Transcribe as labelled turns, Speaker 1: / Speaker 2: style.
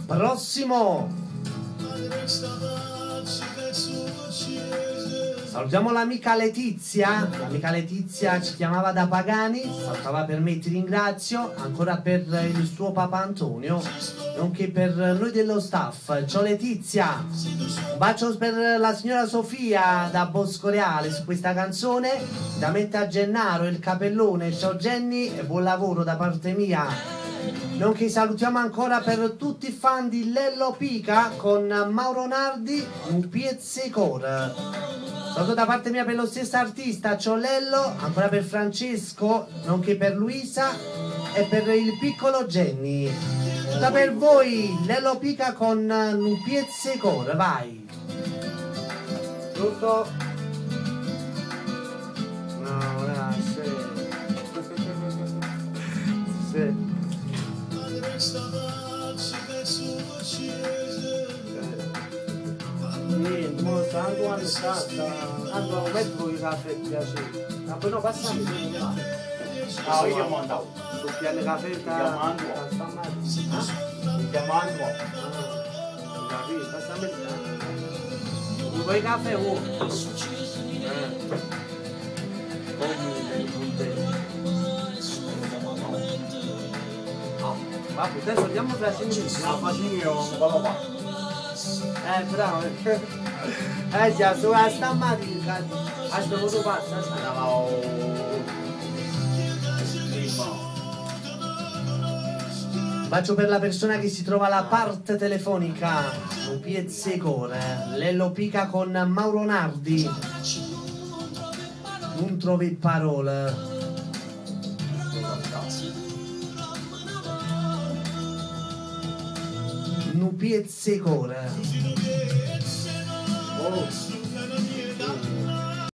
Speaker 1: Prossimo. Salutiamo l'amica Letizia. L'amica Letizia ci chiamava da Pagani. Saltava per me, ti ringrazio. Ancora per il suo papà Antonio, nonché per noi dello staff. Ciao Letizia. Un bacio per la signora Sofia da Bosco Reale su questa canzone. Da Mette a Gennaro, il capellone. Ciao Jenny e buon lavoro da parte mia. Nonché salutiamo ancora per tutti i fan di Lello Pica con Mauro Nardi, un pizzicore. Saluto da parte mia per lo stesso artista, ciao Lello, ancora per Francesco, nonché per Luisa e per il piccolo Jenny. Tutta per voi, Lello Pica con un pizzicore, vai. Tutto. No, grazie. Sì. Niente, mo sta anche quando sta anche un metro di caffè piace. Ma poi no, passami
Speaker 2: Ah, io mando.
Speaker 1: tu piani caffè sta stamattina.
Speaker 2: Chiamando.
Speaker 1: Capito, passami. Vuoi caffè o? Vabbè, adesso andiamo per la sinistra.
Speaker 2: No, faccio io, vado qua.
Speaker 1: Bravo. Già, su la stamattina. Aspetta, cosa passa? Bacio per la persona che si trova alla parte telefonica. Un pizzicore. Lello Pica con Mauro Nardi. Non trovi parole. Un pizzicore. Oh.